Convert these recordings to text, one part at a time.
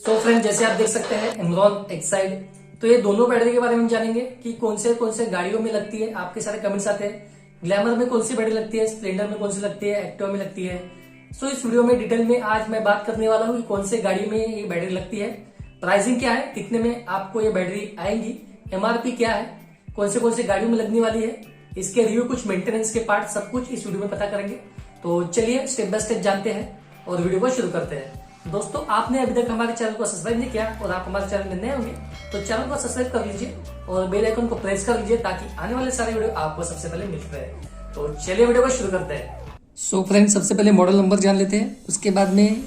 So friend, जैसे आप देख सकते हैं एमरॉन एक्साइड, तो ये दोनों बैटरी के बारे में जानेंगे कि कौन से गाड़ियों में लगती है। आपके सारे कमेंट्स आते हैं, ग्लैमर में कौन सी बैटरी लगती है, स्प्लेंडर में कौन सी लगती है, एक्टिवा में लगती है। सो इस वीडियो में डिटेल में आज मैं बात करने वाला हूँ कि कौन से गाड़ी में ये बैटरी लगती है, प्राइसिंग क्या है, कितने में आपको ये बैटरी आएंगी, एमआरपी क्या है, कौन से गाड़ियों में लगने वाली है, इसके रिव्यू, कुछ मेंटेनेंस के पार्ट, सब कुछ इस वीडियो में पता करेंगे। तो चलिए स्टेप बाय स्टेप जानते हैं और वीडियो को शुरू करते हैं। दोस्तों, आपने अभी तक हमारे चैनल को सब्सक्राइब नहीं किया और आप हमारे चैनल में नए होंगे तो चैनल को सब्सक्राइब कर लीजिए और बेल आइकन को प्रेस कर लीजिए ताकि आने वाले सारे वीडियो आपको सबसे पहले मिलते रहे। तो चलिए वीडियो को शुरू करते हैं। सो फ्रेंड्स, सबसे पहले मॉडल नंबर जान लेते हैं, उसके बाद में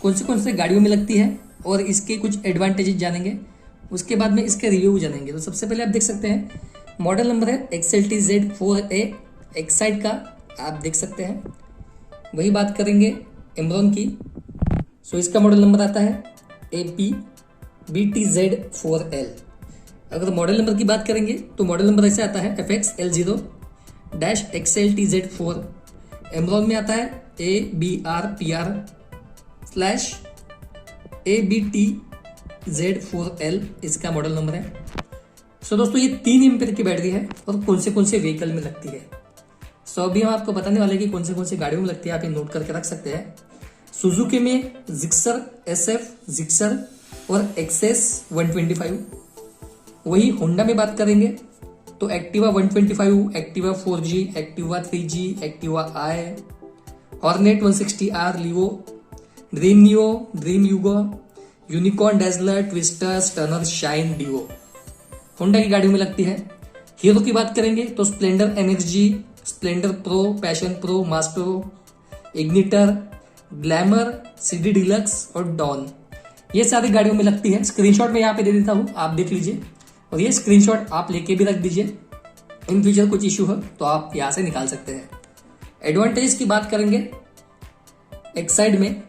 कौन से गाड़ियों में लगती है और इसके कुछ एडवांटेजेस जानेंगे, उसके बाद में इसके रिव्यू जानेंगे। तो सबसे पहले आप देख सकते हैं मॉडल नंबर है XLT-Z4A एक्साइड का, आप देख सकते हैं। वही बात करेंगे एमरॉन की। सो इसका मॉडल नंबर आता है APBTZ4L। अगर मॉडल नंबर की बात करेंगे तो मॉडल नंबर ऐसे आता है FXL0-XLTZ4। एमरॉन में आता है ABRPR/ABTZ4L, इसका मॉडल नंबर है। सो दोस्तों, ये 3 एम्पीयर की बैटरी है और कौन से व्हीकल में लगती है। सो अभी हम आपको बताने वाले कि कौन से गाड़ियों में लगती है, आप ये नोट करके रख सकते हैं। सुजुकी में जिक्सर SF, जिक्सर और एक्सेस 125। वही होंडा में बात करेंगे तो Activa 125, Activa 4G, Activa 3G, Activa I, Hornet 160R, Livo, Dream Neo, Dream Yuga, Unicorn, Dazzler, Twister, टर्नर, शाइन, डिवो होंडा की गाड़ियों में लगती है। हीरो की बात करेंगे तो Splendor energy, Splendor pro, passion pro, मास्टरो, इग्निटर, ग्लैमर, CD डिलक्स और डॉन, ये सारी गाड़ियों में लगती है। स्क्रीनशॉट में यहाँ पे दे देता हूँ, आप देख लीजिए और ये स्क्रीनशॉट आप लेके भी रख दीजिए। इन फ्यूचर कुछ इश्यू हो तो आप यहाँ से निकाल सकते हैं। एडवांटेज की बात करेंगे एक्साइड में।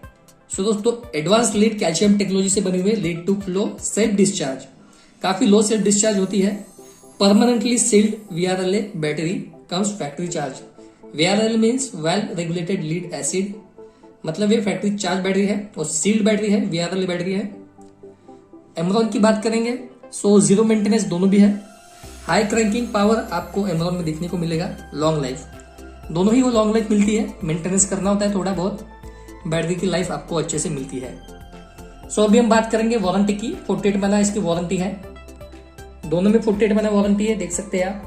सो दोस्तों, एडवांस लीड कैल्शियम टेक्नोलॉजी से बनी हुई lead to low self discharge, काफी लो सेल्फ डिस्चार्ज होती है। Permanently sealed VRLA battery comes factory charge. VRLA means well regulated lead acid, मतलब ये फैक्ट्री चार्ज बैटरी है और सील्ड बैटरी है, VRLA बैटरी है। एमरॉन की बात करेंगे सो जीरो मेंटेनेंस दोनों भी है। हाई क्रैंकिंग पावर आपको एमरॉन में देखने को मिलेगा। लॉन्ग लाइफ, दोनों ही वो लॉन्ग लाइफ मिलती है। मेंटेनेंस करना होता है थोड़ा बहुत, बैटरी की लाइफ आपको अच्छे से मिलती है। सो अभी हम बात करेंगे वारंटी की। 48 महीना इसकी वारंटी है, दोनों में 48 महीना वारंटी है, देख सकते हैं आप।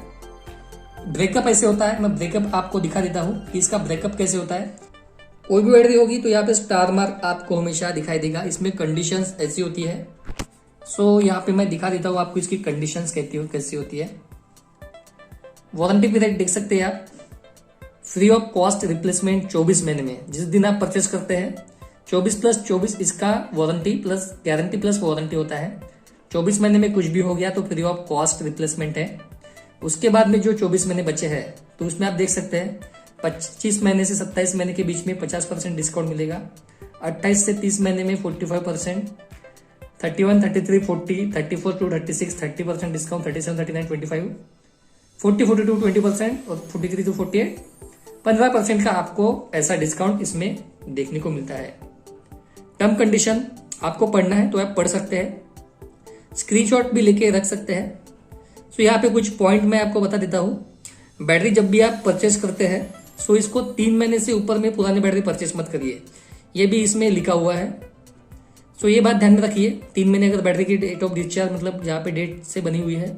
ब्रेकअप ऐसे होता है, मैं ब्रेकअप आपको दिखा देता हूँ कि इसका ब्रेकअप कैसे होता है। कोई भी बैटरी होगी तो यहाँ पे स्टार मार्क आपको हमेशा दिखाई देगा। इसमें कंडीशंस ऐसी होती है। सो यहाँ पे मैं दिखा देता हूँ आपको इसकी कंडीशंस कैसी होती है। वारंटी पीरियड देख सकते हैं आप, फ्री ऑफ कॉस्ट रिप्लेसमेंट 24 महीने में, जिस दिन आप परचेस करते हैं 24+24 इसका warranty plus guarantee plus warranty होता है। 24 महीने में कुछ भी हो गया तो फ्री ऑफ कॉस्ट रिप्लेसमेंट है। उसके बाद में जो 24 महीने बचे हैं तो उसमें आप देख सकते हैं 25 महीने से 27 महीने के बीच में 50% डिस्काउंट मिलेगा। 28 से 30 महीने में 45%, 31, 33, 40, 34 to 36 30% डिस्काउंट, 37, 39, 25, 40, 42 20% और 43 to 48 15% का आपको ऐसा डिस्काउंट इसमें देखने को मिलता है। टर्म कंडीशन आपको पढ़ना है तो आप पढ़ सकते हैं, स्क्रीनशॉट भी लेके रख सकते हैं। सो यहाँ पे कुछ पॉइंट मैं आपको बता देता हूँ। बैटरी जब भी आप परचेस करते हैं सो इसको 3 महीने से ऊपर में पुरानी बैटरी परचेस मत करिए, ये भी इसमें लिखा हुआ है। सो ये बात ध्यान में रखिए। 3 महीने अगर बैटरी की डेट ऑफ डिस्चार्ज मतलब जहाँ पे डेट से बनी हुई है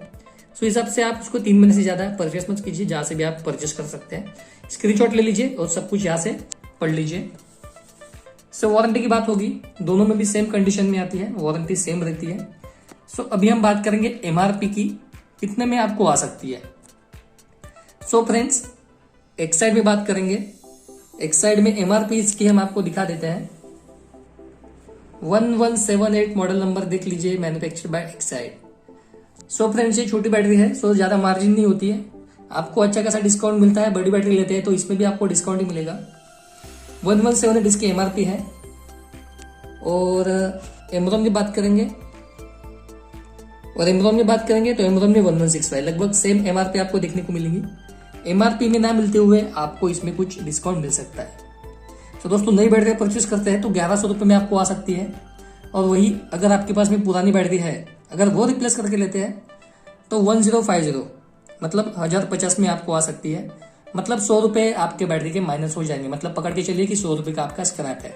सो हिसाब से आप उसको 3 महीने से ज्यादा परचेस मत कीजिए, जहाँ से भी आप परचेस कर सकते हैं। स्क्रीनशॉट ले लीजिए और सब कुछ यहाँ से पढ़ लीजिए। सो वारंटी की बात होगी, दोनों में भी सेम कंडीशन में आती है, वारंटी सेम रहती है। सो अभी हम बात करेंगे MRP की, कितने में आपको आ सकती है। सो फ्रेंड्स, एक्साइड में बात करेंगे। एक्साइड में MRP इसकी हम आपको दिखा देते हैं। 1178 मॉडल नंबर देख लीजिए, manufactured by Exide. So friends, ये छोटी बैटरी है, सो ज्यादा मार्जिन नहीं होती है, आपको अच्छा खासा डिस्काउंट मिलता है। बड़ी बैटरी लेते हैं तो इसमें भी आपको डिस्काउंट ही मिलेगा। 1178 इसकी MRP है। और एमरॉन की बात करेंगे तो एमरॉन में 1165, लगभग सेम MRP आपको देखने को मिलेगी। MRP में ना मिलते हुए आपको इसमें कुछ डिस्काउंट मिल सकता है। तो दोस्तों, नई बैटरी परचेस करते हैं तो 1100 रुपये में आपको आ सकती है। और वही अगर आपके पास में पुरानी बैटरी है, अगर वो रिप्लेस करके लेते हैं तो 1050 मतलब 1050 में आपको आ सकती है। मतलब 100 रुपये आपके बैटरी के माइनस हो जाएंगे। मतलब पकड़ के चलिए कि 100 रुपये का आपका स्क्रैप है।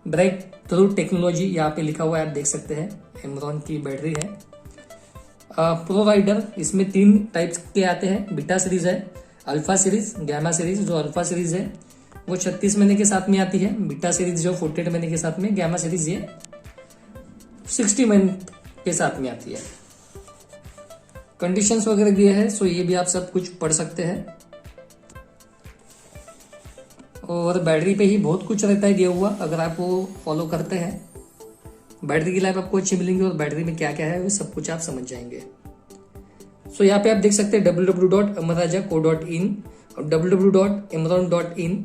ब्रेक थ्रू टेक्नोलॉजी यहाँ पे लिखा हुआ है, आप देख सकते हैं। एमरॉन की बैटरी है। प्रो राइडर, इसमें 3 टाइप्स के आते हैं। बीटा सीरीज है, अल्फा सीरीज, गैमा सीरीज। जो अल्फा सीरीज है वो 36 महीने के साथ में आती है। बीटा सीरीज जो 48 महीने के साथ में, गैमा सीरीज ये 60 महीने के साथ में आती है। कंडीशंस वगैरह दिए हैं, सो ये भी आप सब कुछ पढ़ सकते हैं। और बैटरी पे ही बहुत कुछ रहता है दिया हुआ, अगर आप वो फॉलो करते हैं। बैटरी की लाइफ आपको अच्छी मिलेंगी और बैटरी में क्या क्या है वो सब कुछ आप समझ जाएंगे। सो यहाँ पे आप देख सकते हैं www.amarraja.co.in और www.amazon.in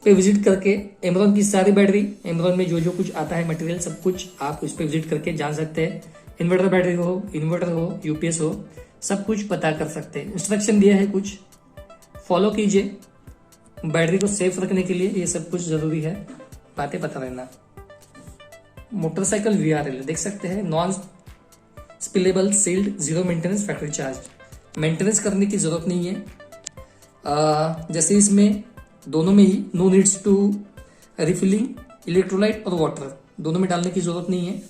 पे विजिट करके एमरॉन की सारी बैटरी, एमरॉन में जो जो कुछ आता है मटेरियल, सब कुछ आप उस पर विजिट करके जान सकते हैं। इन्वर्टर बैटरी हो, इन्वर्टर हो, यूपीएस हो, सब कुछ पता कर सकते हैं। इंस्ट्रक्शन दिया है, कुछ फॉलो कीजिए। बैटरी को सेफ रखने के लिए ये सब कुछ जरूरी है, बातें पता रहना। मोटरसाइकिल VRL देख सकते हैं, non spillable sealed, zero maintenance factory charge. Maintenance करने की जरूरत नहीं है। जैसे इसमें दोनों में ही no needs to refilling electrolyte और वाटर, दोनों में डालने की जरूरत नहीं है।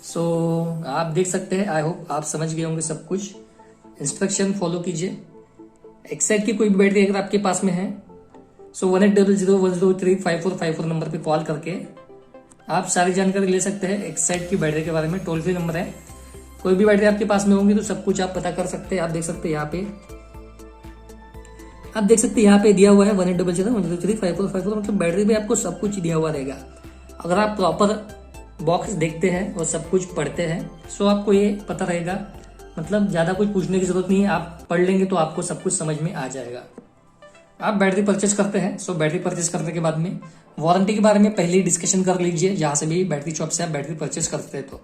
सो आप देख सकते हैं। आई होप आप समझ गए होंगे सब कुछ। इंस्ट्रक्शन फॉलो कीजिए। एक्साइड की कोई भी बैटरी अगर आपके पास में है, सो 180010035454 नंबर पे कॉल करके आप सारी जानकारी ले सकते हैं एक्साइड की बैटरी के बारे में। टोल फ्री नंबर है। कोई भी बैटरी आपके पास में होंगी तो सब कुछ आप पता कर सकते हैं। आप देख सकते हैं यहाँ पे, आप देख सकते हैं यहाँ पे दिया हुआ है 180010035454, मतलब बैटरी पे आपको सब कुछ दिया हुआ रहेगा। अगर आप प्रॉपर बॉक्स देखते हैं और सब कुछ पढ़ते हैं, सो आपको ये पता रहेगा। मतलब ज्यादा कुछ पूछने की जरूरत नहीं है, आप पढ़ लेंगे तो आपको सब कुछ समझ में आ जाएगा। आप बैटरी परचेज करते हैं, सो बैटरी परचेज करने के बाद में वारंटी के बारे में पहले ही डिस्कशन कर लीजिए। जहां से भी बैटरी शॉप से आप बैटरी परचेज करते हैं तो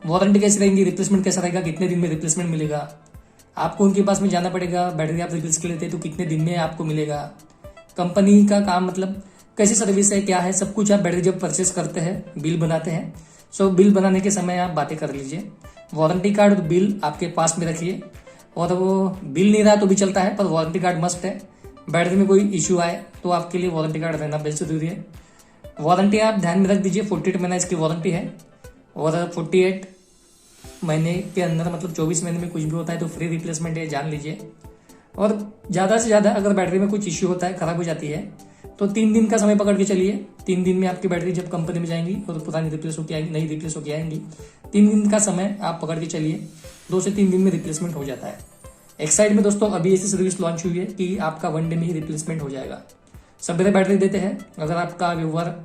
वारंटी कैसी रहेगी, रिप्लेसमेंट कैसा रहेगा, कितने दिन में रिप्लेसमेंट मिलेगा। आपको उनके पास में जाना पड़ेगा। बैटरी आप रिप्लेस कर लेते हैं तो कितने दिन में आपको मिलेगा। कंपनी का काम, मतलब कैसी सर्विस है, क्या है, सब कुछ आप बैटरी जब परचेस करते हैं, बिल बनाते हैं, सो बिल बनाने के समय आप बातें कर लीजिए। वारंटी कार्ड और बिल आपके पास में रखिए। और वो बिल नहीं रहा तो भी चलता है, पर वारंटी कार्ड मस्ट है। बैटरी में कोई इश्यू आए तो आपके लिए वारंटी कार्ड रहना बेस्ट जरूरी है। वारंटी आप ध्यान में रख दीजिए, 48 महीना इसकी वारंटी है। और 48 महीने के अंदर, मतलब 24 महीने में कुछ भी होता है तो फ्री रिप्लेसमेंट है, जान लीजिए। और ज़्यादा से ज़्यादा अगर बैटरी में कुछ इश्यू होता है, खराब हो जाती है, तो 3 दिन का समय पकड़ के चलिए। 3 दिन में आपकी बैटरी जब कंपनी में जाएंगी और पुरानी रिप्लेस होकर आएंगी, नई रिप्लेस होकर आएंगी, 3 दिन का समय आप पकड़ के चलिए। 2 से 3 दिन में रिप्लेसमेंट हो जाता है। एक्साइड में दोस्तों अभी ऐसी सर्विस लॉन्च हुई है कि आपका 1 डे में ही रिप्लेसमेंट हो जाएगा। सवेरे बैटरी देते हैं। अगर आपका व्यवहार,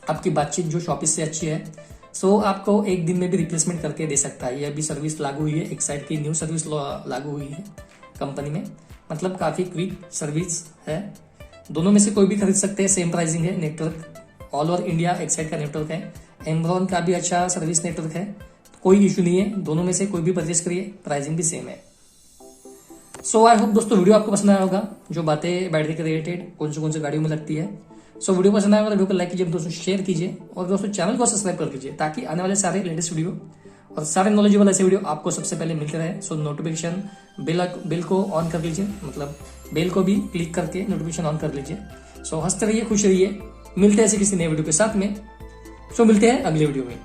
आपकी बातचीत जो शॉपिस से अच्छी है, सो आपको 1 दिन में भी रिप्लेसमेंट करके दे सकता है। यह भी सर्विस लागू हुई है, एक्साइड की न्यू सर्विस लागू हुई है कंपनी में। मतलब काफ़ी क्विक सर्विस है। दोनों में से कोई भी खरीद सकते हैं, सेम प्राइसिंग है। Network all over India Exide का नेटवर्क है। एमरॉन का भी अच्छा सर्विस नेटवर्क है, कोई इशू नहीं है। दोनों में से कोई भी परचेस करिए, प्राइसिंग भी सेम है। सो आई होप दोस्तों वीडियो आपको पसंद आया होगा। जो बातें बैटरी के रिलेटेड कौन सी गाड़ियों में लगती है। सो वीडियो पसंद आया होगा तो वीडियो को लाइक कीजिए, दोस्तों शेयर कीजिए और दोस्तों चैनल को सब्सक्राइब कर लीजिए, ताकि आने वाले सारे लेटेस्ट वीडियो और सारे नॉलेजेबल ऐसे वीडियो आपको सबसे पहले मिलते रहे। सो नोटिफिकेशन बिल को ऑन कर लीजिए, मतलब बेल को भी क्लिक करके नोटिफिकेशन ऑन कर लीजिए। सो हंसते रहिए, खुश रहिए। मिलते हैं ऐसे किसी नए वीडियो के साथ में। सो मिलते हैं अगले वीडियो में।